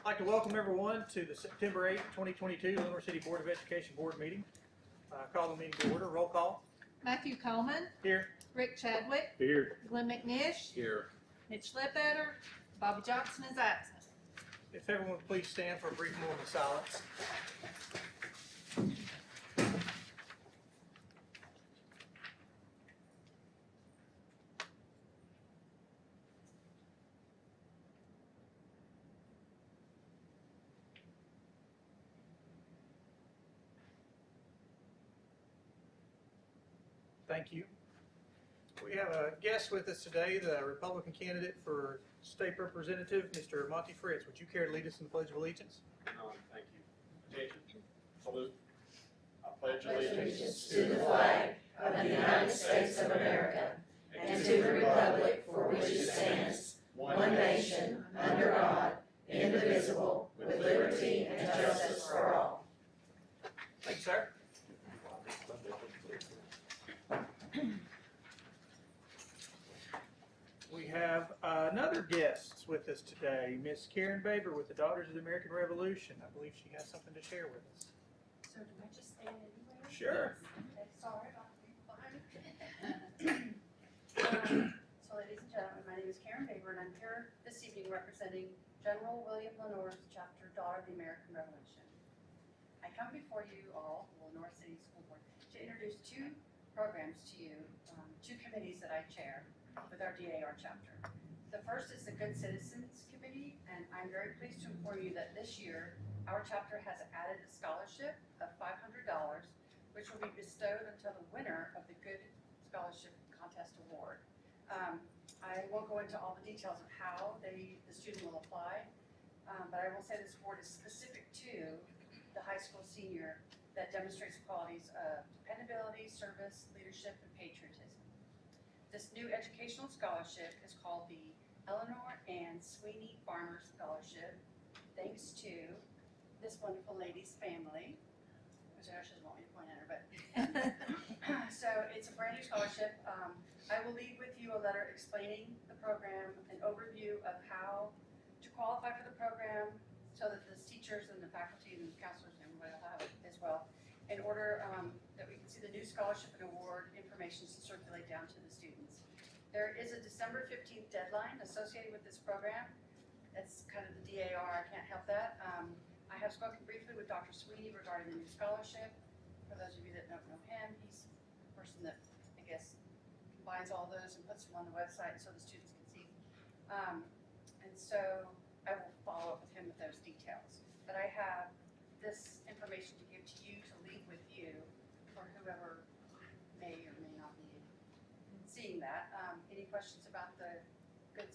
I'd like to welcome everyone to the September 8, 2022 Lenoir City Board of Education Board meeting. Call the meeting to order. Roll call. Matthew Coleman. Here. Rick Chadwick. Here. Glenn McNish. Here. Mitch Ledbetter. Bobby Johnson is absent. If everyone would please stand for a brief moment of silence. Thank you. We have a guest with us today, the Republican candidate for State Representative, Mr. Monty Fritz. Would you care to lead us in the Pledge of Allegiance? Thank you. Attention. Salute. I pledge allegiance to the flag of the United States of America and to the republic for which it stands, one nation, under God, indivisible, with liberty and justice for all. Thank you, sir. We have another guest with us today, Miss Karen Baber with the Daughters of the American Revolution. I believe she has something to share with us. So do I just stand anywhere? Sure. Okay, sorry about being behind. So ladies and gentlemen, my name is Karen Baber and I'm here this evening representing General William Lenoir's chapter, Daughter of the American Revolution. I come before you all, the Lenoir City School Board, to introduce two programs to you, two committees that I chair with our DAR chapter. The first is the Good Citizens Committee, and I'm very pleased to inform you that this year our chapter has added a scholarship of $500, which will be bestowed until the winner of the Good Scholarship Contest Award. I won't go into all the details of how the student will apply, but I will say this award is specific to the high school senior that demonstrates qualities of dependability, service, leadership, and patriotism. This new educational scholarship is called the Eleanor and Sweeney Farmer Scholarship, thanks to this wonderful lady's family, which I know she doesn't want me to point at her, but so it's a brand new scholarship. I will leave with you a letter explaining the program, an overview of how to qualify for the program, so that the teachers and the faculty and the counselors and everybody will have it as well, in order that we can see the new scholarship and award information to circulate down to the students. There is a December 15th deadline associated with this program. That's kind of the DAR, I can't help that. I have spoken briefly with Dr. Sweeney regarding the new scholarship. For those of you that don't know him, he's the person that, I guess, combines all those and puts them on the website so the students can see. And so I will follow up with him with those details. But I have this information to give to you, to leave with you, for whoever may or may not be seeing that. Any questions about the good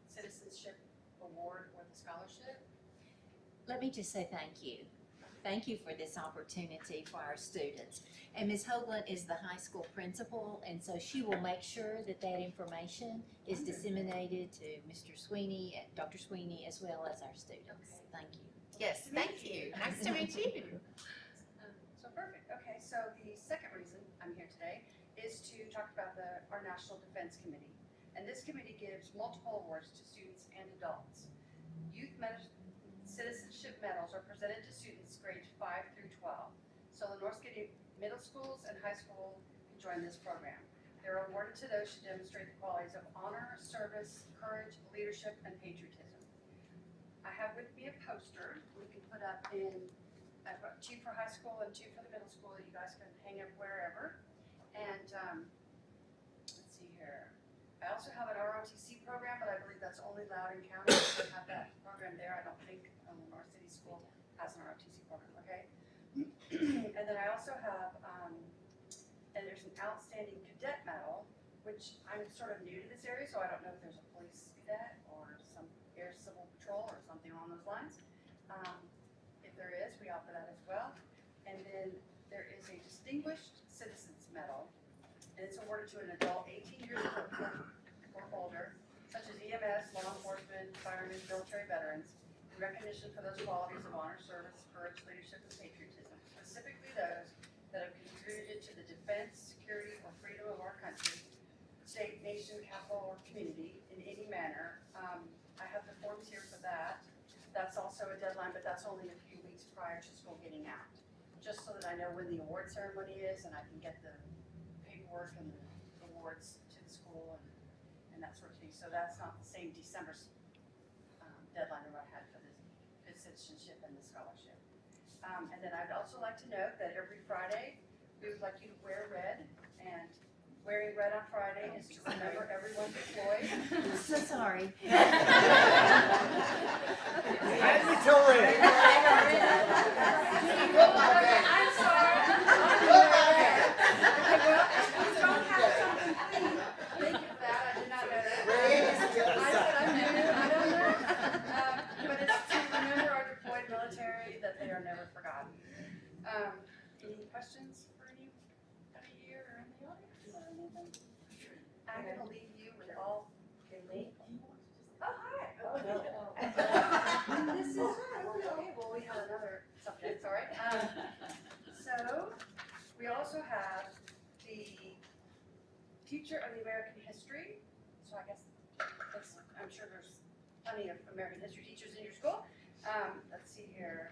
citizenship award or the scholarship? Let me just say thank you. Thank you for this opportunity for our students. And Ms. Hoagland is the high school principal, and so she will make sure that that information is disseminated to Mr. Sweeney, Dr. Sweeney, as well as our students. Okay. Thank you. Yes, thank you. Nice to meet you. So perfect. Okay, so the second reason I'm here today is to talk about our National Defense Committee. And this committee gives multiple awards to students and adults. Youth Citizenship Medals are presented to students grades 5 through 12. So Lenoir City middle schools and high school can join this program. They're awarded to those who demonstrate the qualities of honor, service, courage, leadership, and patriotism. I have with me a poster we can put up in, I've got 2 for high school and 2 for the middle school that you guys can hang up wherever. And let's see here. I also have an ROTC program, but I believe that's only Loudoun County. We don't have that program there. I don't think Lenoir City School has an ROTC program, okay? And then I also have, and there's an outstanding cadet medal, which I'm sort of new to this area, so I don't know if there's a police cadet or some air civil patrol or something along those lines. If there is, we offer that as well. And then there is a distinguished citizens medal, and it's awarded to an adult 18 years or older, such as EMS, law enforcement, firemen, military veterans, in recognition for those qualities of honor, service, courage, leadership, and patriotism, specifically those that have contributed to the defense, security, or freedom of our country, state, nation, capital, or community in any manner. I have the deadline, but that's only a few weeks prior to school getting out. Just so that I know when the award ceremony is and I can get the paperwork and the awards to the school and that sort of thing. So that's not the same December deadline that I had for the good citizenship and the scholarship. And then I'd also like to note that every Friday, we would like you to wear red, and wearing red on Friday is to remember everyone deployed. I'm so sorry. Mandatory. I'm sorry. Well, please don't have something clean. Thank you for that, I did not know that. I said I knew, I don't know. But it's to remember our deployed military, that they are never forgotten. Any questions for anybody here or in the audience or anything? I'm gonna leave you with all. Oh, hi. This is, okay, well, we have another subject, sorry. So, we also have the teacher of the American history. So I guess, I'm sure there's plenty of American history teachers in your school. Let's see here.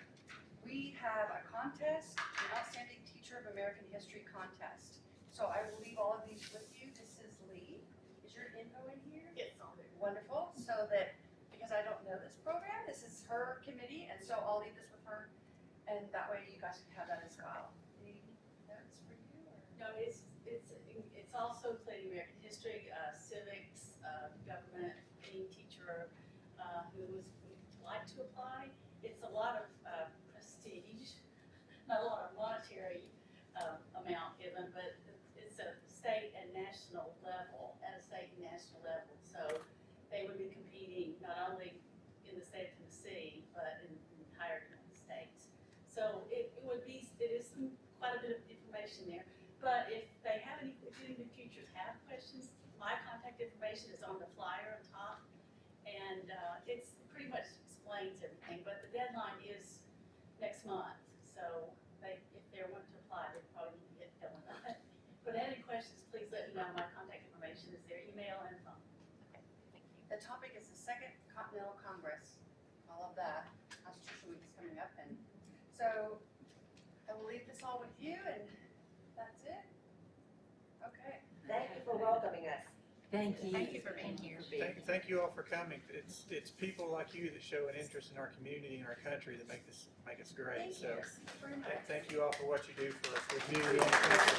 We have a contest, an Outstanding Teacher of American History contest. So I will leave all of these with you. This is Lee. Is your info in here? Yes, on there. Wonderful. So that, because I don't know this program, this is her committee, and so I'll leave this with her. And that way you guys can have that as well. Any notes for you? Or? No, it's also including American history, civics, government, being teacher, who would like to apply. It's a lot of prestige, not a lot of monetary amount given, but it's a state and national level, at a state and national level. So they would be competing not only in the state of Tennessee, but in the entire United States. So it is quite a bit of information there. But if they have any, if any of the teachers have questions, my contact information is on the flyer on top. And it's pretty much explains everything, but the deadline is next month. So if they're wanting to apply, they probably need to get going on it. But any questions, please let me know. My contact information is there, email and phone. The topic is the Second Continental Congress. I love that. Constitution Week is coming up, and so I will leave this all with you, and that's it. Okay. Thank you for welcoming us. Thank you. Thank you for being here. Thank you all for coming. It's people like you that show an interest in our community and our country that make us great. Thank So you very much. thank you all for what you do for the community and the country.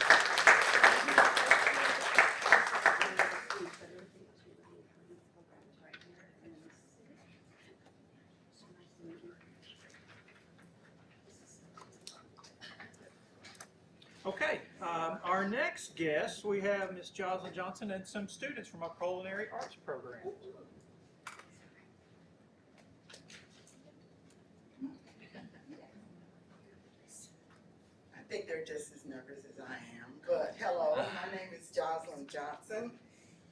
Okay, our next guest, we have Ms. Jocelyn Johnson and some students from our culinary arts program. I think they're just as nervous as I am, but hello, my name is Jocelyn Johnson,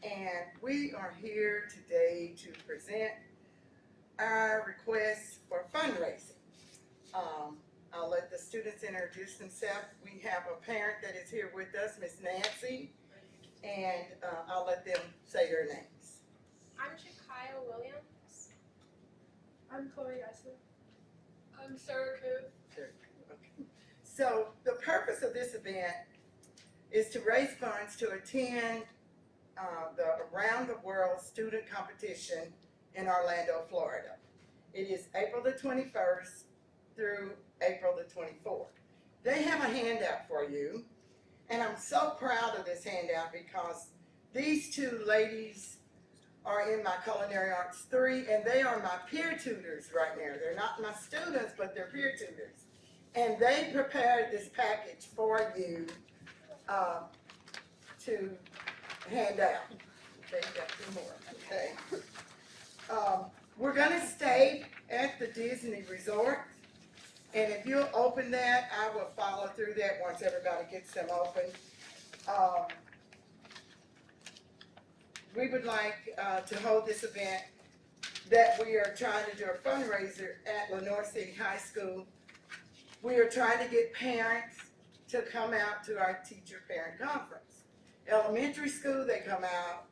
and we are here today to present our request for fundraising. I'll let the students introduce themselves. We have a parent that is here with us, Miss Nancy, and I'll let them say their names. I'm Shakaya Williams. I'm Chloe Eisler. I'm Sarah Coote. Okay. So the purpose of this event is to raise funds to attend the Around the World Student Competition in Orlando, Florida. It is April the 21st through April the 24th. They have a handout for you, and I'm so proud of this handout because these two ladies are in my Culinary Arts 3, and they are my peer tutors right now. They're not my students, but they're peer tutors. And they prepared this package for you to hand out. They've got two more, okay? We're gonna stay at the Disney Resort. And if you'll open that, I will follow through that once everybody gets them open. We would like to hold this event that we are trying to do a fundraiser at Lenoir City High School. We are trying to get parents to come out to our teacher parent conference. Elementary school, they come out.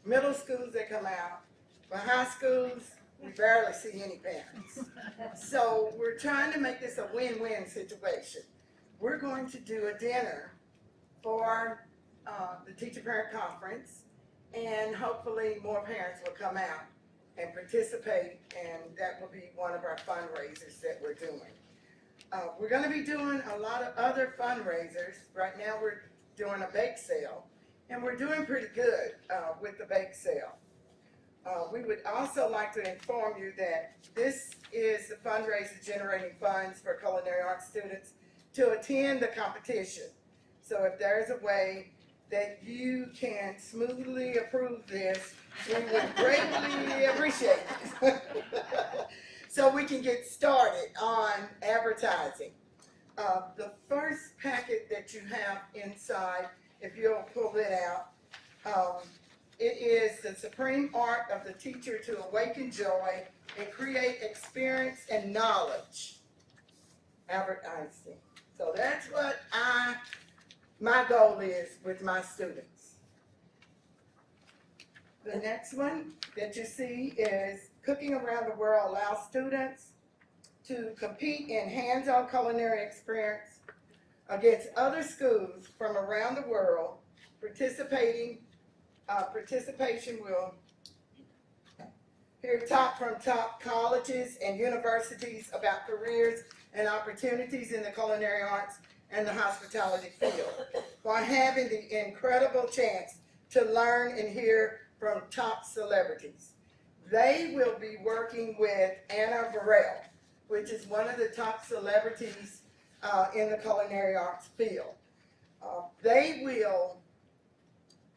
Middle schools, they come out. For high schools, We barely see any parents. So we're trying to make this a win-win situation. We're going to do a dinner for the teacher-parent conference, and hopefully more parents will come out and participate, and that will be one of our fundraisers that we're doing. We're going to be doing a lot of other fundraisers. Right now we're doing a bake sale, and we're doing pretty good with the bake sale. We would also like to inform you that this is the fundraiser generating funds for culinary arts students to attend the competition. So if there's a way that you can smoothly approve this, we would greatly appreciate it. So we can get started on advertising. The first packet that you have inside, if you'll pull it out, it is the supreme art of the teacher to awaken joy and create experience and knowledge. Albert Einstein. So that's what my goal is with my students. The next one that you see is Cooking Around the World allows students to compete in hands-on culinary experience against other schools from around the world. Participation will hear from top colleges and universities about careers and opportunities in the culinary arts and the hospitality field, while having the incredible chance to learn and hear from top celebrities. They will be working with Anna Burrell, which is one of the top celebrities in the culinary arts field. They will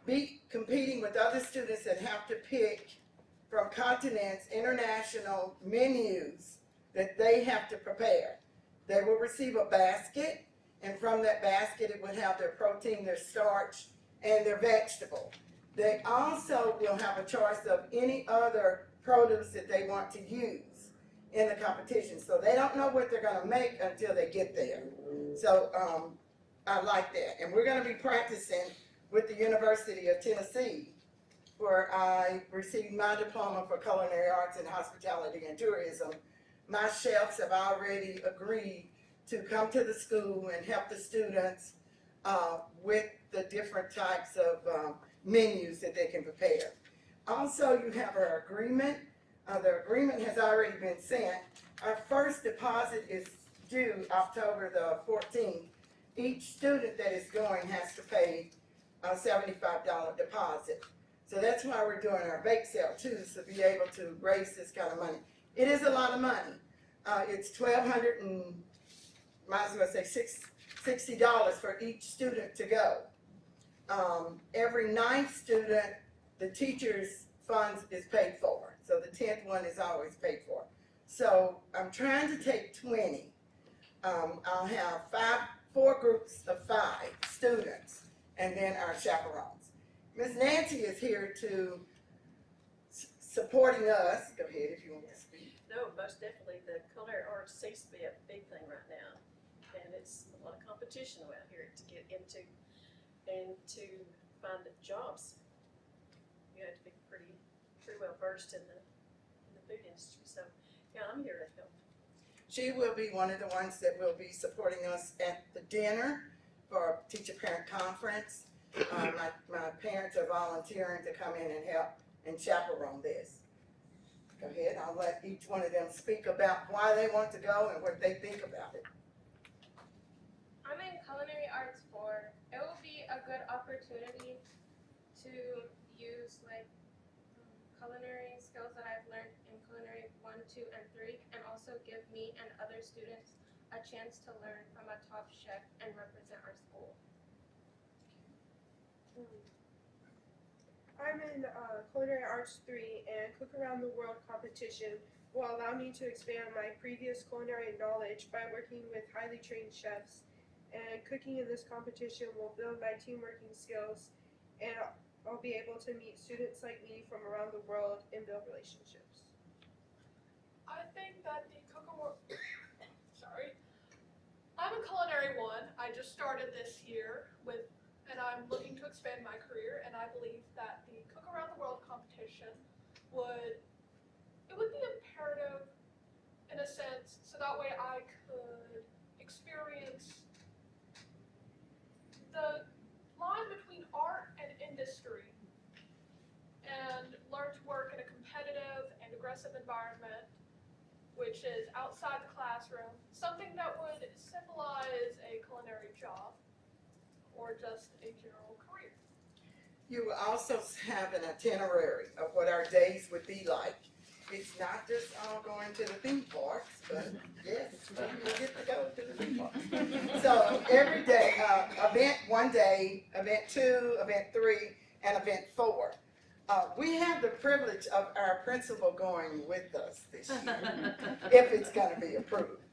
be competing with other students that have to pick from continents, international menus that they have to prepare. They will receive a basket, and from that basket it would have their protein, their starch, and their vegetable. They also will have a choice of any other produce that they want to use in the competition. So they don't know what they're gonna make until they get there. So I like that. And we're gonna be practicing with the University of Tennessee, where I received my diploma for culinary arts and hospitality and tourism. My chefs have already agreed to come to the school and help the students with the different types of menus that they can prepare. Also, you have our agreement. The agreement has already been sent. Our first deposit is due October the 14th. Each student that is going has to pay a $75 deposit. So that's why we're doing our bake sale too, is to be able to raise this kind of money. It is a lot of money. It's $1,200 and might as well say $60 for each student to go. Every ninth student, the teacher's funds is paid for. So the 10th one is always paid for. So I'm trying to take 20. I'll have 4 groups of 5 students, and then our chaperones. Ms. Nancy is here to supporting us. Go ahead if you want to speak. No, most definitely. The culinary arts seems to be a big thing right now. And it's a lot of competition out here to get into and to find jobs. You have to be pretty well versed in the food industry. So yeah, I'm here to help. She will be one of the ones that will be supporting us at the dinner for our teacher-parent conference. My parents are volunteering to come in and help and chaperone this. Go ahead, I'll let each one of them speak about why they want to go and what they think about it. I'm in culinary arts 4. It will be a good opportunity to use culinary skills that I've learned in culinary 1, 2, and 3, and also give me and other students a chance to learn from a top chef and represent our school. I'm in Culinary Arts 3, and Cook Around the World competition will allow me to expand my previous culinary knowledge by working with highly trained chefs. And cooking in this competition will build my team working skills, and I'll be able to meet students like me from around the world and build relationships. I think that the I'm a culinary 1. I just started this year and I'm looking to expand my career, and I believe that the Cook Around the World competition would it would be imperative in a sense, so that way I could experience the line between art and industry and learn to work in a competitive and aggressive environment, which is outside the classroom, something that would symbolize a culinary job or just a general career. You will also have an itinerary of what our days would be like. It's not just all going to the theme parks, but yes, we'll get to go to the theme parks. So every day, event 1 day, event 2, event 3, and event 4. We have the privilege of our principal going with us this year, if it's going to be approved.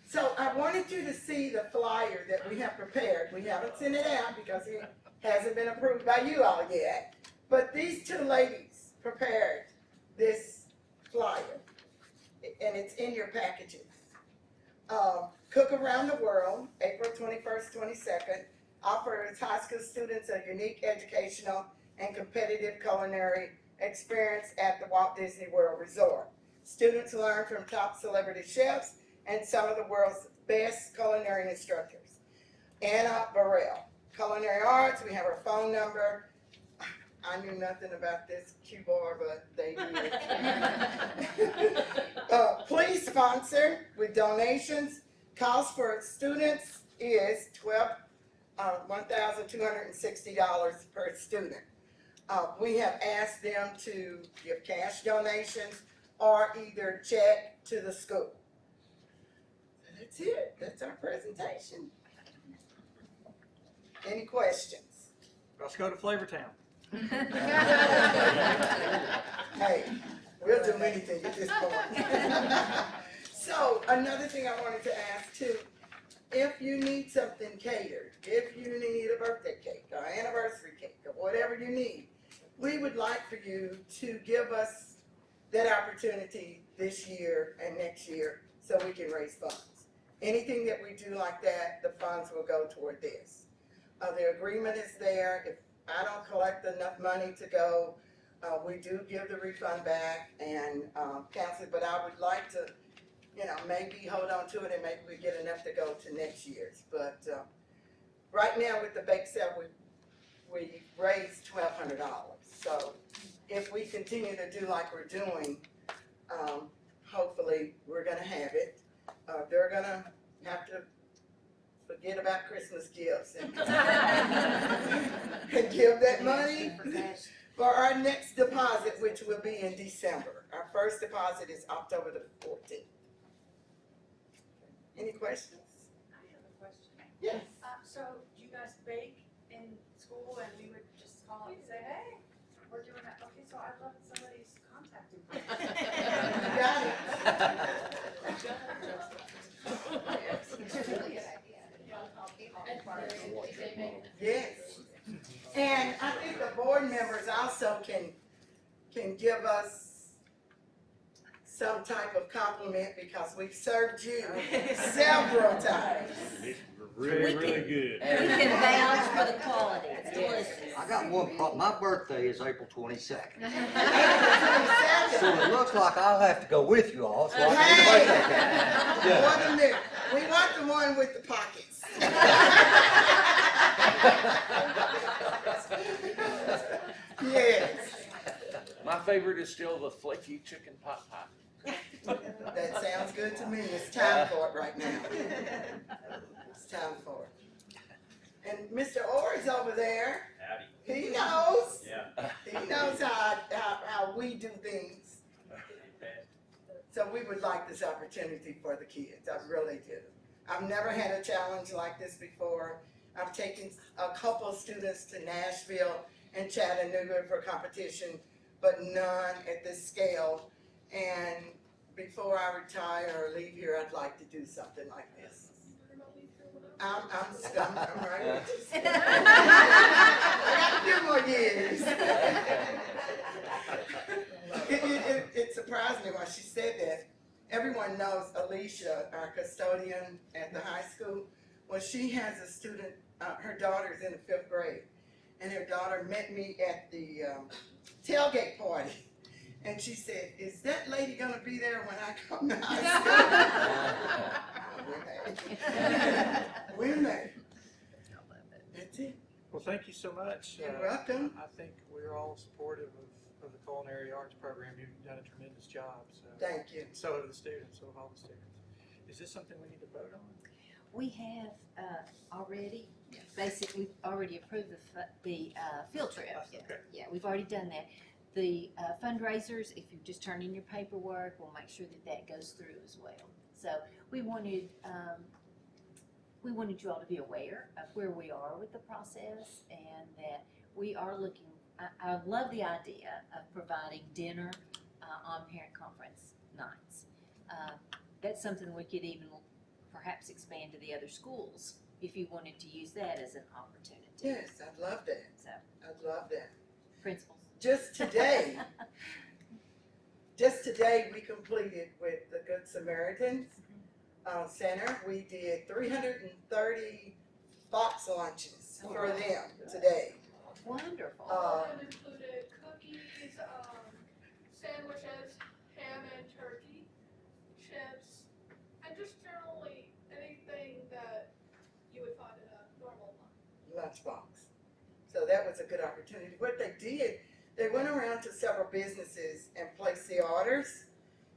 So I wanted you to see the flyer that we have prepared. We haven't sent it out because it hasn't been approved by you all yet. But these two ladies prepared this flyer, and it's in your packages. Cook Around the World, April 21st, 22nd, offers high school students a unique educational and competitive culinary experience at the Walt Disney World Resort. Students learn from top celebrity chefs and some of the world's best culinary instructors. Anna Burrell, Culinary Arts, we have her phone number. I knew nothing about this Q-bar, but they did. Please sponsor with donations. Cost for students is $1,260 per student. We have asked them to give cash donations or either check to the school. That's it. That's our presentation. Any questions? Let's go to Flavortown. Hey, we'll do anything at this point. So another thing I wanted to ask too, if you need something catered, if you need a birthday cake or anniversary cake or whatever you need, we would like for you to give us that opportunity this year and next year so we can raise funds. Anything that we do like that, the funds will go toward this. The agreement is there. If I don't collect enough money to go, we do give the refund back and cancel it, but I would like to, maybe hold on to it and maybe we get enough to go to next year's. But right now with the bake sale, we raised $1,200. So if we continue to do like we're doing, hopefully we're gonna have it. They're gonna have to forget about Christmas gifts and give that money for our next deposit, which will be in December. Our first deposit is October the 14th. Any questions? I have a question. Yes. So do you guys bake in school and we would just call and say, hey, we're doing that? Okay, so I'd love somebody's contact information. You got Yes. And I think the board members also can give us some type of compliment because we've served you several times. Really good. We can vouch for the quality. It's delicious. I got one problem. My birthday is April 22nd. April So it looks like I'll have to go with you all. So I Hey! can yeah. What a minute. We want the one with the pockets. Yes. My favorite is still the flaky chicken pot pie. That sounds good to me. It's time for it right now. It's time for it. And Mr. Orr's over there. Howdy. He knows. Yeah. He knows how we do things. So we would like this opportunity for the kids. I really do. I've never had a challenge like this before. I've taken a couple of students to Nashville and Chattanooga for competition, but none at this scale. And before I retire or leave here, I'd like to do something like this. I'm right with you. I got a few more years. It surprised me when she said that. Everyone knows Alicia, our custodian at the high school. Well, she has a student, her daughter's in the 5th grade, and her daughter met me at the tailgate party. And she said, "Is that lady gonna be there when I come to high school?" We made. That's it. Well, thank you so much. You're welcome. I think we're all supportive of the culinary arts program. You've done a tremendous job. So Thank you. So have the students. So have all the students. Is this something we need to vote on? We have already, basically, we've already approved the field trip. Okay. Yeah, we've already done that. The fundraisers, if you just turn in your paperwork, we'll make sure that that goes through as well. So we wanted you all to be aware of where we are with the process and that we are looking, I love the idea of providing dinner on parent conference nights. That's something we could even perhaps expand to the other schools if you wanted to use that as an opportunity. Yes, I'd love that. So, I'd love that. principals. Just today, we completed with the Good Samaritans Center. We did 330 box lunches for them today. Wonderful. That included cookies, sandwiches, ham and turkey, chips, and just generally anything that you would find in a normal Lunchbox. So that was a good opportunity. What they did, they went around to several businesses and placed the orders,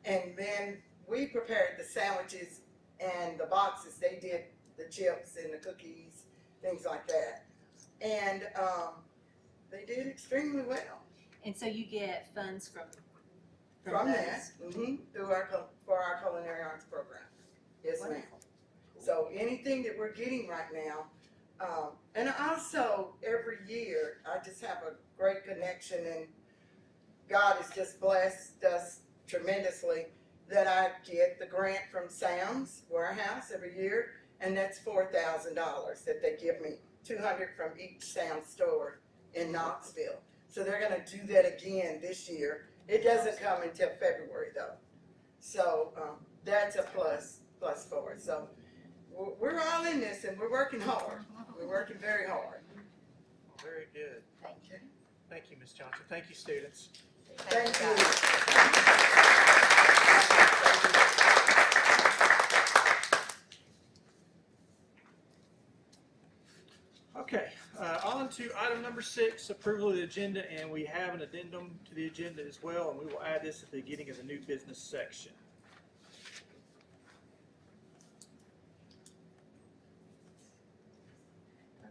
and then we prepared the sandwiches and the boxes. They did the chips and the cookies, things like that. And they did extremely well. And so you get funds from From those? that, through for our culinary arts program. Yes, ma'am. Wonderful. So anything that we're getting right now, and also every year, I just have a great connection, and God has just blessed us tremendously that I get the grant from Sam's Warehouse every year, and that's $4,000 that they give me, 200 from each Sam's store in Knoxville. So they're gonna do that again this year. It doesn't come until February though. So that's a plus for us. So we're all in this and we're working hard. We're working very hard. Very good. Thank you. Thank you, Ms. Johnson. Thank you, students. Thank Okay, on to item number 6, approval of the agenda, and we have an addendum to the agenda as well, and we will add this at the beginning of the new business section.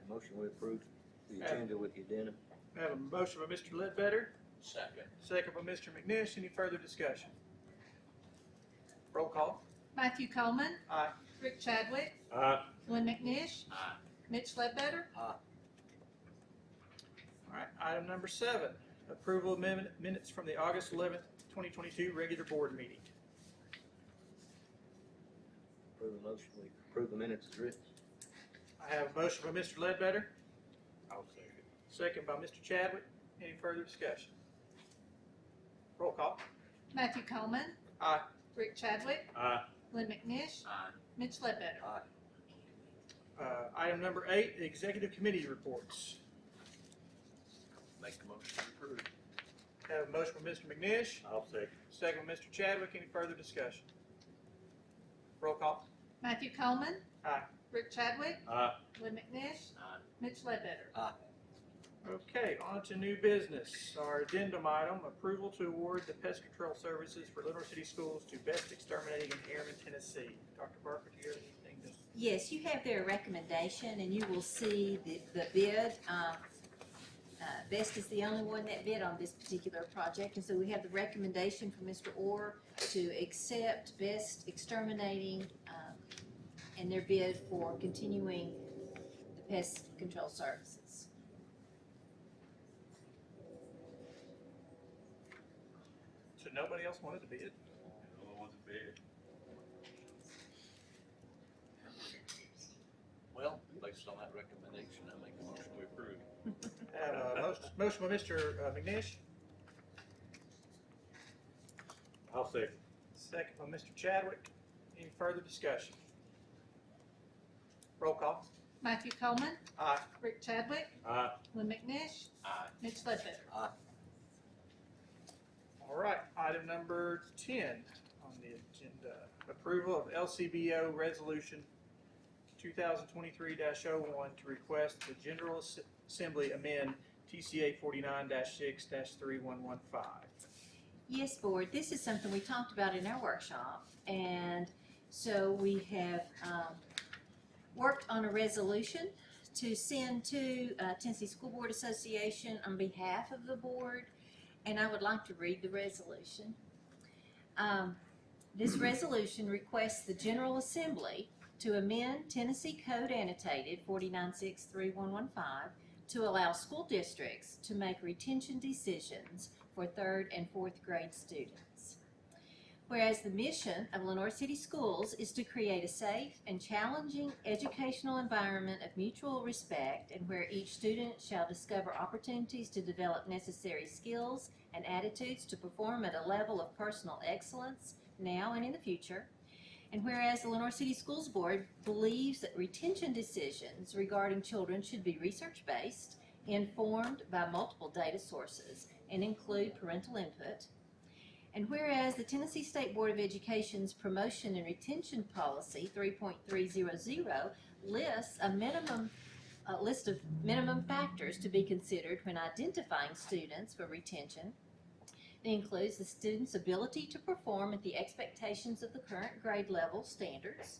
Motion we approve the agenda with the addendum. I have a motion by Mr. Ledbetter, Second. second by Mr. McNish. Any further discussion? Roll call. Matthew Coleman. Aye. Rick Chadwick. Aye. Lynn McNish. Aye. Mitch Ledbetter. All right, item number 7, approval of minutes from the August 11th, 2022 regular board meeting. Approve the motion, we approve the minutes as written. I have a motion by Mr. Ledbetter, I'll second. second by Mr. Chadwick. Any further discussion? Roll call. Matthew Coleman. Aye. Rick Chadwick. Aye. Lynn McNish. Aye. Mitch Ledbetter. Item number 8, the executive committee reports. Make the motion to approve. Have a motion by Mr. McNish, I'll second. second by Mr. Chadwick. Any further discussion? Roll call. Matthew Coleman. Aye. Rick Chadwick. Aye. Lynn McNish. Aye. Mitch Ledbetter. Okay, on to new business. Our addendum item, approval to award the pest control services for Lenoir City Schools to Best Exterminating in Harriman, Tennessee. Dr. Barker, do you have anything to? Yes, you have their recommendation, and you will see the bid. Best is the only one that bid on this particular project, and so we have the recommendation from Mr. Orr to accept Best Exterminating and their bid for continuing the pest control services. So nobody else wanted to bid? No one wants a bid. Well, based on that recommendation, I make a motion we approve. Have a motion by Mr. McNish, I'll second. second by Mr. Chadwick. Any further discussion? Roll call. Matthew Coleman. Aye. Rick Chadwick. Aye. Lynn McNish. Aye. Mitch Ledbetter. All right, item number 10 on the agenda, approval of LCBO Resolution 2023-01 to request the General Assembly amend TCA 49-6-3115. Yes, Board, this is something we talked about in our workshop, and so we have worked on a resolution to send to Tennessee School Board Association on behalf of the board, and I would like to read the resolution. This resolution requests the General Assembly to amend Tennessee Code Annotated 49-6-3115 to allow school districts to make retention decisions for 3rd and 4th grade students. Whereas the mission of Lenoir City Schools is to create a safe and challenging educational environment of mutual respect, and where each student shall discover opportunities to develop necessary skills and attitudes to perform at a level of personal excellence now and in the future. And whereas the Lenoir City Schools Board believes that retention decisions regarding children should be research-based, informed by multiple data sources, and include parental input. And whereas the Tennessee State Board of Education's Promotion and Retention Policy 3.300 lists a list of minimum factors to be considered when identifying students for retention. It includes the student's ability to perform at the expectations of the current grade level standards,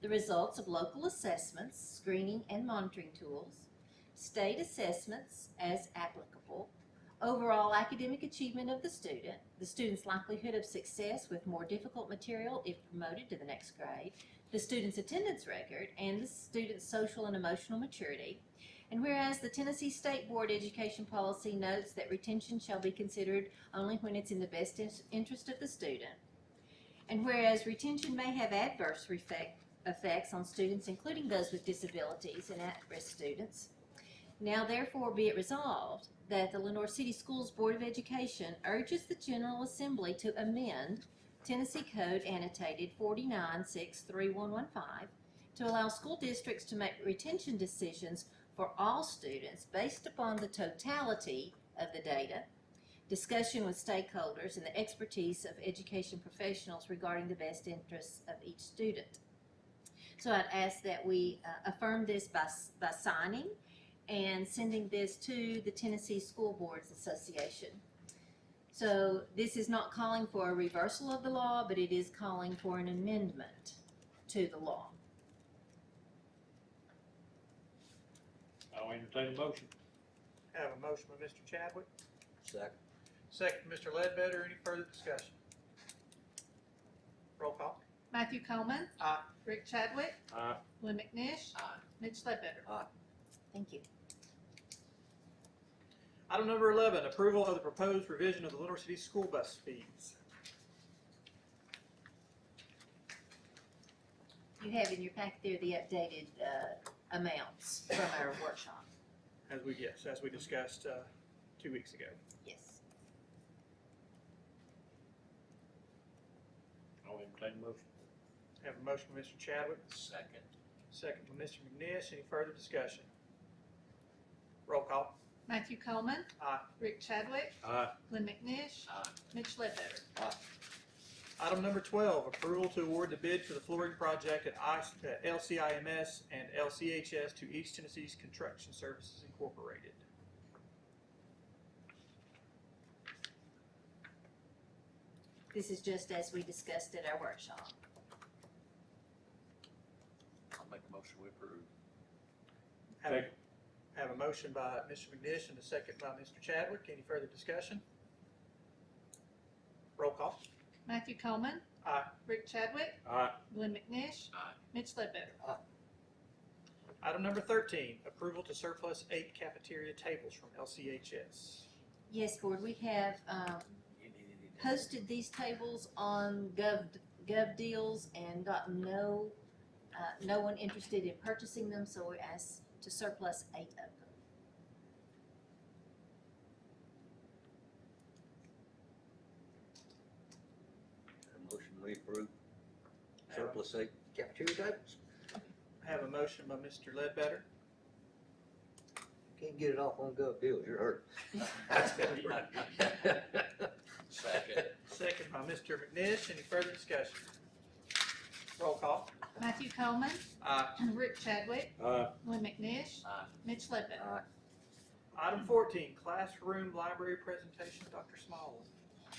the results of local assessments, screening, and monitoring tools, state assessments as applicable, overall academic achievement of the student's likelihood of success with more difficult material if promoted to the next grade, the student's attendance record, and the student's social and emotional maturity. And whereas the Tennessee State Board Education Policy notes that retention shall be considered only when it's in the best interest of the student, and whereas retention may have adverse effects on students, including those with disabilities and at-risk students, now therefore be it resolved that the Lenoir City Schools Board of Education urges the General Assembly to amend Tennessee Code Annotated 49-6-3115 to allow school districts to make retention decisions for all students based upon the totality of the data, discussion with stakeholders, and the expertise of education professionals regarding the best interests of each student. So I'd ask that we affirm this by signing and sending this to the Tennessee School Boards Association. So this is not calling for a reversal of the law, but it is calling for an amendment to the law. I'll entertain a motion. Have a motion by Mr. Chadwick, Second. second by Mr. Ledbetter. Any further discussion? Roll call. Matthew Coleman. Aye. Rick Chadwick. Aye. Glenn McNish. Aye. Mitch Ledbetter. Thank you. Item number 11, approval of the proposed revision of the Lenoir City school bus fees. You have in your packet there the updated amounts from our workshop. As we discussed 2 weeks ago. Yes. I'll entertain a motion. Have a motion by Mr. Chadwick, Second. second by Mr. McNish. Any further discussion? Roll call. Matthew Coleman. Aye. Rick Chadwick. Aye. Glenn McNish. Aye. Mitch Ledbetter. Item number 12, approval to award the bid for the flooring project at LCIMS and LCHS to East Tennessee's Construction Services Incorporated. This is just as we discussed at our workshop. I'll make a motion we approve. Have a motion by Mr. McNish and a second by Mr. Chadwick. Any further discussion? Roll call. Matthew Coleman. Aye. Rick Chadwick. Aye. Glenn McNish. Aye. Mitch Ledbetter. Item number 13, approval to surplus 8 cafeteria tables from LCHS. Yes, Board, we have posted these tables on Gov Deals and gotten no one interested in purchasing them, so we asked to surplus 8 of them. A motion we approve. Surplus 8 cafeteria tables. Have a motion by Mr. Ledbetter. Can't get it off on Gov Deals, you're hurt. Second. Second by Mr. McNish. Any further discussion? Roll call. Matthew Coleman. Aye. Rick Chadwick. Aye. Willie McNish. Aye. Mitch Lippin. Item 14, classroom library presentation, Dr. Small. Do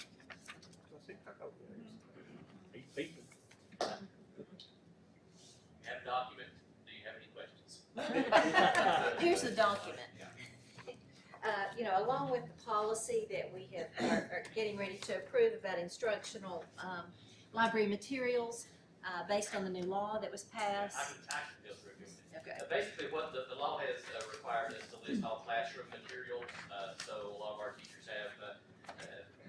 I see? Oh, there he is. He's peeping. You have a document, do you have any questions? Here's the document. Along with the policy that we are getting ready to approve about instructional library materials based on the new law that was passed. I can go through it. Okay. Basically, what the law has required us to list all classroom materials, so a lot of our teachers have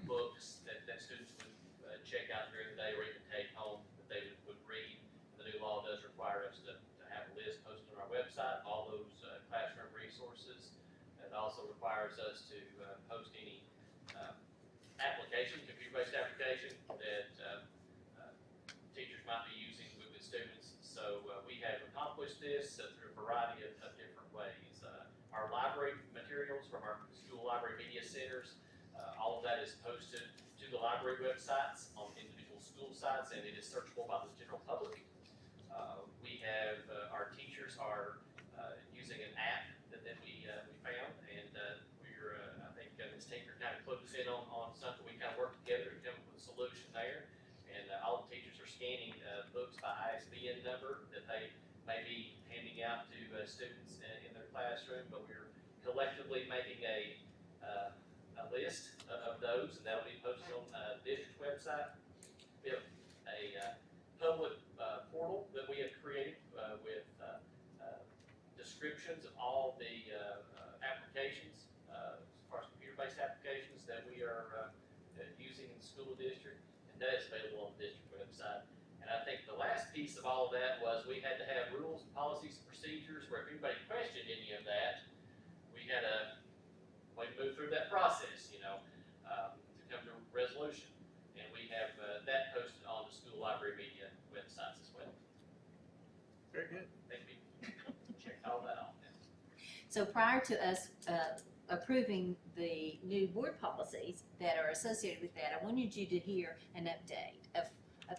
books that students would check out during the day or even take home that they would read. The new law does require us to have a list posted on our website, all those classroom resources. It also requires us to post any application, computer-based application that teachers might be using with students. So we have accomplished this through a variety of different ways. Our library materials from our school library media centers, all of that is posted to the library websites on individual school sites, and it is searchable by the general public. We have our teachers are using an app that we found, and I think Ms. Tinker kind of clued us in on something. We kind of worked together to come up with a solution there. And all the teachers are scanning books by ISBN number that they may be handing out to students in their classroom, but we're collectively making a list of those, and that'll be posted on the district website. We have a public portal that we have created with descriptions of all the applications, as far as computer-based applications that we are using in the school district. That is available on the district website. And I think the last piece of all of that was we had to have rules, policies, and procedures where if anybody questioned any of that, we had a way to move through that process, to come to a resolution. And we have that posted on the school library media websites as well. Very good. I think we checked all that off now. So prior to us approving the new board policies that are associated with that, I wanted you to hear an update of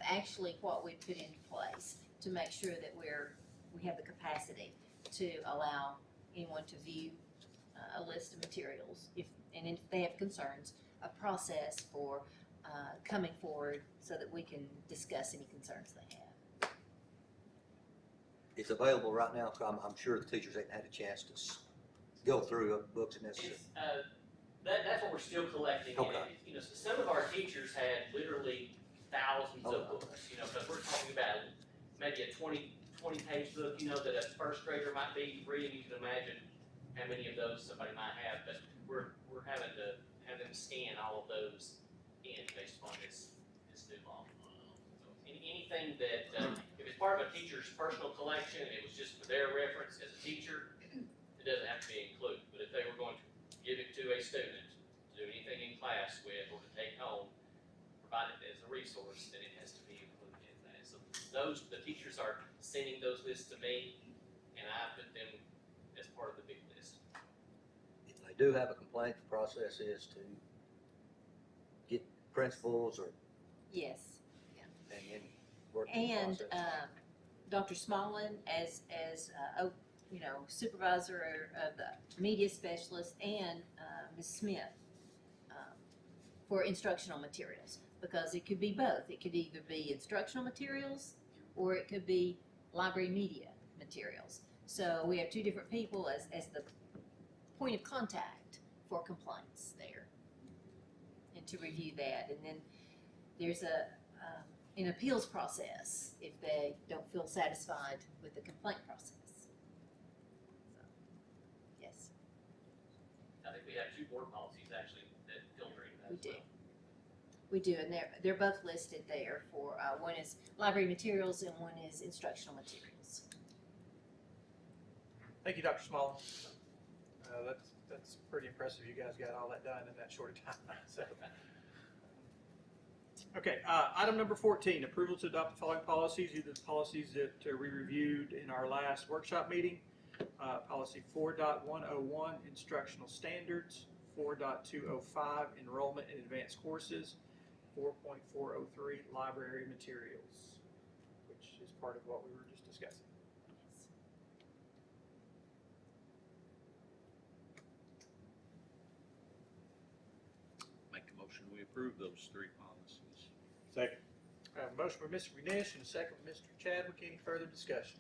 actually what we put into place to make sure that we have the capacity to allow anyone to view a list of materials, if they have concerns, a process for coming forward so that we can discuss any concerns they have. It's available right now, so I'm sure the teachers ain't had a chance to go through books and necessary. That's what we're still collecting. Okay. Some of our teachers had literally thousands of books, because we're talking about maybe a 20-page book, that a first grader might be reading. You can imagine how many of those somebody might have, but we're having to have them scan all of those in based on this new law. So anything that, if it's part of a teacher's personal collection, it was just for their reference as a teacher, it doesn't have to be included. But if they were going to give it to a student to do anything in class with or to take home, provide it as a resource, then it has to be included in that. So the teachers are sending those lists to me, and I put them as part of the big list. If they do have a complaint, the process is to get principals Yes. and then work through the And process. Dr. Smallin as supervisor of the media specialist, and Ms. Smith for instructional materials, because it could be both. It could either be instructional materials or it could be library media materials. So we have two different people as the point of contact for complaints there, and to review that. And then there's an appeals process if they don't feel satisfied with the complaint process. So, yes, I think we have two board policies actually that filter that. we do. We do, and they're both listed there for, one is library materials and one is instructional materials. Thank you, Dr. Small. That's pretty impressive. You guys got all that done in that short time. So. Okay, item number 14, approval to adopt the following policies, either the policies that we reviewed in our last workshop meeting. Policy 4.101, instructional standards, 4.205 enrollment in advanced courses, 4.403 library materials, which is part of what we were just discussing. Make a motion, we approve those three policies. Second. I have a motion by Mr. McNish and a second by Mr. Chadwick. Any further discussion?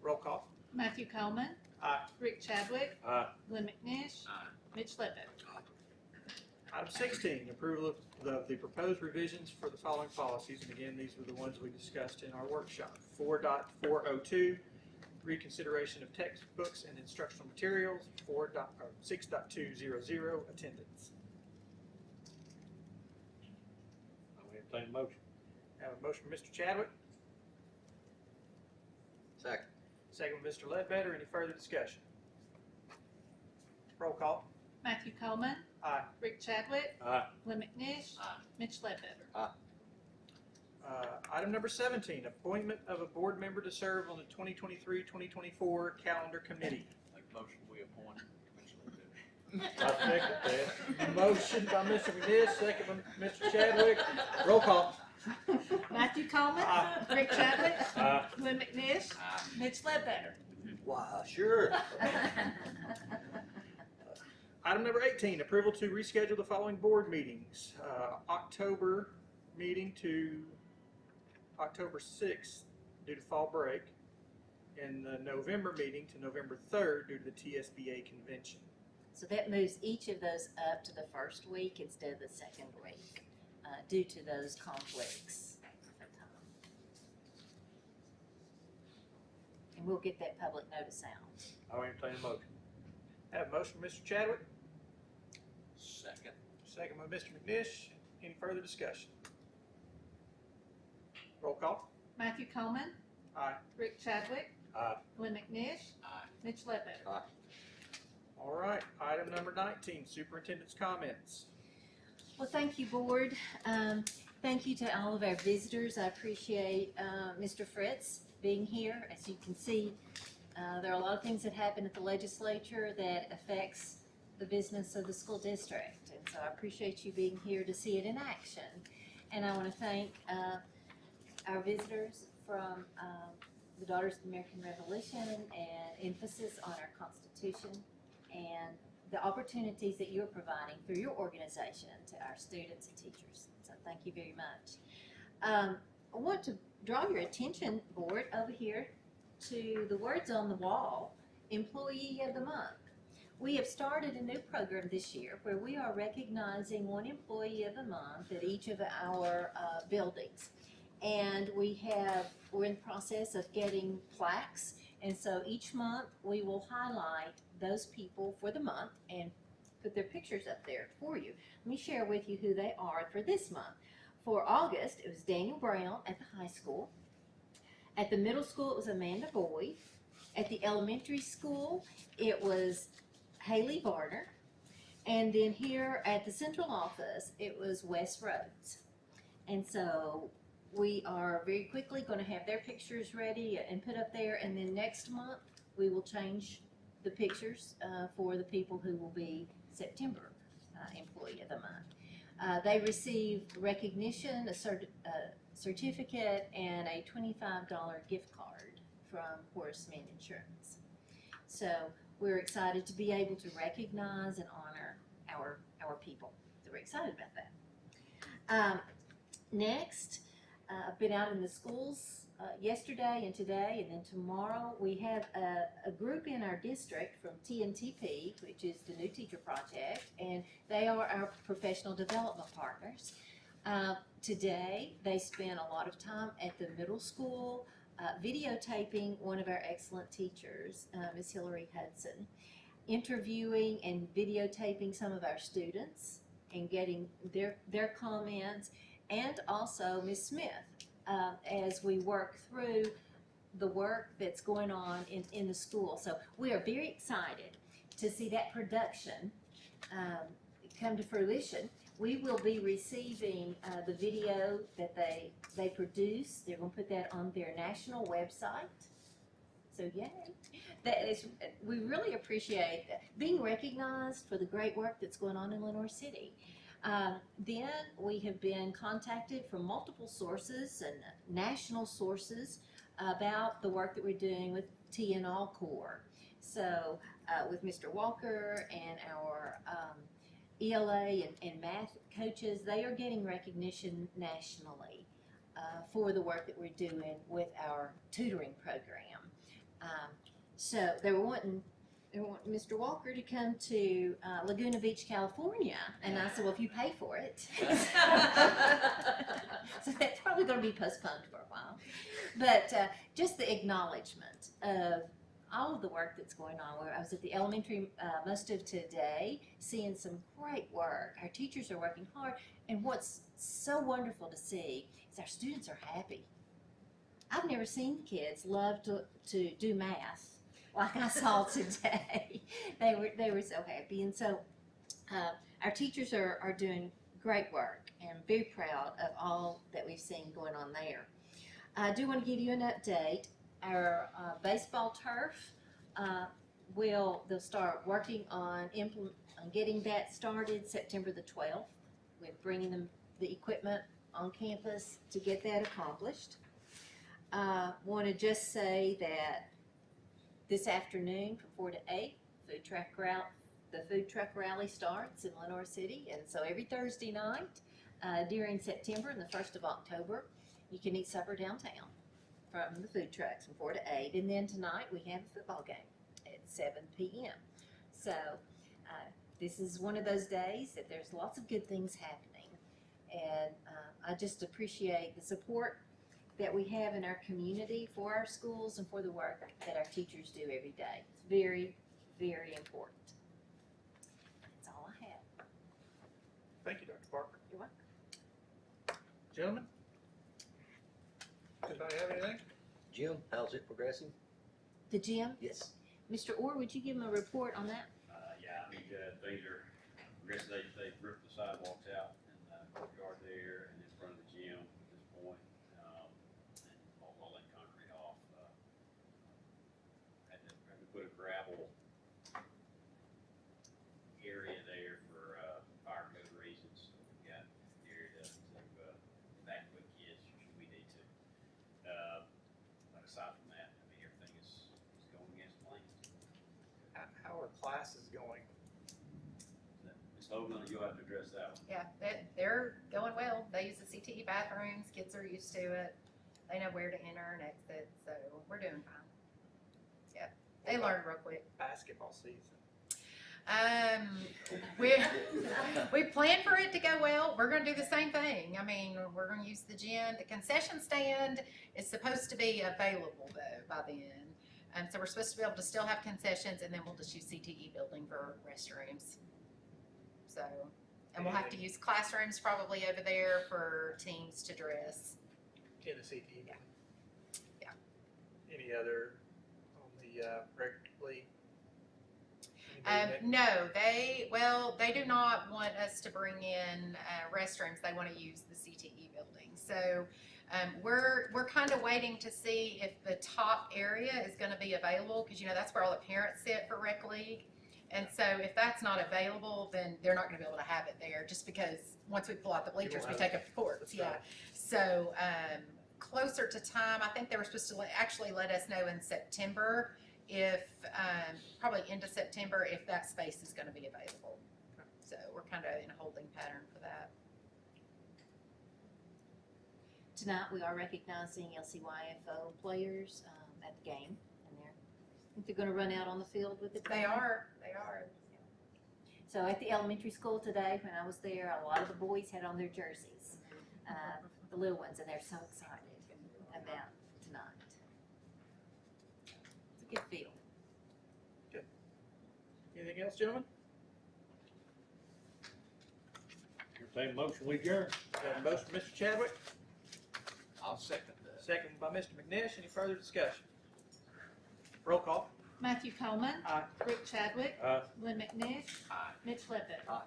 Roll call. Matthew Coleman. Aye. Rick Chadwick. Aye. Glenn McNish. Aye. Mitch Ledbetter. Item 16, approval of the proposed revisions for the following policies. And again, these were the ones we discussed in our workshop. 4.402, reconsideration of textbooks and instructional materials. 6.200, attendance. I will entertain a motion. I have a motion from Mr. Chadwick, Second. second from Mr. Ledbetter. Any further discussion? Roll call. Matthew Coleman. Aye. Rick Chadwick. Aye. Glenn McNish. Aye. Mitch Ledbetter. Item number 17, appointment of a board member to serve on the 2023-2024 calendar committee. Make a motion, we appoint Commissioner I second that. Motion by Mr. McNish, second by Mr. Chadwick. Roll call. Matthew Coleman. Aye. Rick Chadwick. Aye. Glenn McNish. Aye. Mitch Ledbetter. Why, sure. Item number 18, approval to reschedule the following board meetings. October meeting to October 6th due to fall break, and the November meeting to November 3rd due to the TSBA convention. So that moves each of those up to the first week instead of the second week, due to those conflicts of time. And we'll get that public notice out. I will entertain a motion. Have a motion from Mr. Chadwick, Second. second by Mr. McNish. Any further discussion? Roll call. Matthew Coleman. Aye. Rick Chadwick. Aye. Glenn McNish. Aye. Mitch Ledbetter. All right, item number 19, superintendent's comments. Well, thank you, board. Thank you to all of our visitors. I appreciate Mr. Fritz being here. As you can see, there are a lot of things that happen at the legislature that affects the business of the school district. And so I appreciate you being here to see it in action. And I want to thank our visitors from the Daughters of the American Revolution and emphasis on our Constitution and the opportunities that you're providing through your organization to our students and teachers. So thank you very much. I want to draw your attention, board, over here to the words on the wall, Employee of the Month. We have started a new program this year where we are recognizing one employee of the month at each of our buildings. And we're in the process of getting plaques. And so each month we will highlight those people for the month and put their pictures up there for you. Let me share with you who they are for this month. For August, it was Daniel Brown at the high school. At the middle school, it was Amanda Boyd. At the elementary school, it was Haley Varner. And then here at the central office, it was Wes Rhodes. And so we are very quickly going to have their pictures ready and put up there. And then next month, we will change the pictures for the people who will be September Employee of the Month. They received recognition, a certificate, and a $25 gift card from Horace Mann Insurance. So we're excited to be able to recognize and honor our people. So we're excited about that. Next, I've been out in the schools yesterday and today, and then tomorrow we have a group in our district from TNTP, which is the New Teacher Project, and they are our professional development partners. Today, they spent a lot of time at the middle school videotaping one of our excellent teachers, Ms. Hillary Hudson, interviewing and videotaping some of our students and getting their comments, and also Ms. Smith, as we work through the work that's going on in the school. So we are very excited to see that production come to fruition. We will be receiving the video that they produce. They're going to put that on their national website. So yay. That is, we really appreciate being recognized for the great work that's going on in Lenoir City. Then we have been contacted from multiple sources and national sources about the work that we're doing with TNL Core. So with Mr. Walker and our ELA and math coaches, they are getting recognition nationally for the work that we're doing with our tutoring program. So they were wanting Mr. Walker to come to Laguna Beach, California, and I said, well, if you pay for it. So that's probably going to be postponed for a while. But just the acknowledgement of all of the work that's going on. I was at the elementary most of today, seeing some great work. Our teachers are working hard, and what's so wonderful to see is our students are happy. I've never seen kids love to do math like I saw today. They were so happy, and so our teachers are doing great work, and I'm very proud of all that we've seen going on there. I do want to give you an update. Our baseball turf they'll start working on getting that started September the 12th. We're bringing the equipment on campus to get that accomplished. Want to just say that this afternoon from 4 to 8, the food truck rally starts in Lenoir City, and so every Thursday night during September and the 1st of October, you can eat supper downtown from the food trucks from 4 to 8, and then tonight we have a football game at 7 p.m. So this is one of those days that there's lots of good things happening, and I just appreciate the support that we have in our community for our schools and for the work that our teachers do every day. It's very, very important. That's all I have. Thank you, Dr. Parker. You're welcome. Gentlemen? Anybody have anything? Jim, how's it progressing? The gym? Yes. Mr. Orr, would you give him a report on that? Yeah, I mean, things are, they ripped the sidewalks out in the courtyard there and in front of the gym at this point, and all that concrete off. Had to put a gravel area there for fire code reasons. So we've got an area to evacuate kids should we need to. But aside from that, I mean, everything is going as planned. How are classes going? Ms. Hoagland, you'll have to address that one. Yeah, they're going well. They use the CTE bathrooms. Kids are used to it. They know where to enter and exit, so we're doing fine. Yeah, they learn real quick. Basketball season. We plan for it to go well. We're gonna do the same thing. I mean, we're gonna use the gym. The concession stand is supposed to be available though by then. So we're supposed to be able to still have concessions, and then we'll just use CTE building for restrooms. So, and we'll have to use classrooms probably over there for teams to dress. In the CTE. Yeah. Any other on the rec league? No, they do not want us to bring in restrooms. They want to use the CTE building. So we're kind of waiting to see if the top area is going to be available, because that's where all the parents sit for rec league. And so if that's not available, then they're not going to be able to have it there, just because once we pull out the bleachers, we take up the courts. Yeah. So closer to time, I think they were supposed to actually let us know in September, if probably into September, if that space is going to be available. So we're kind of in a holding pattern for that. Tonight we are recognizing LCYFO players at the game, and I think they're going to run out on the field with it. They are. So at the elementary school today, when I was there, a lot of the boys had on their jerseys, the little ones, and they're so excited about tonight. It's a good feel. Good. Anything else, gentlemen? Entertain a motion, we adjourn. We have a motion from Mr. Chadwick, I'll second that. second by Mr. McNish. Any further discussion? Roll call. Matthew Coleman. Aye. Rick Chadwick. Aye. Lynn McNish. Aye. Mitch Levitt. Aye.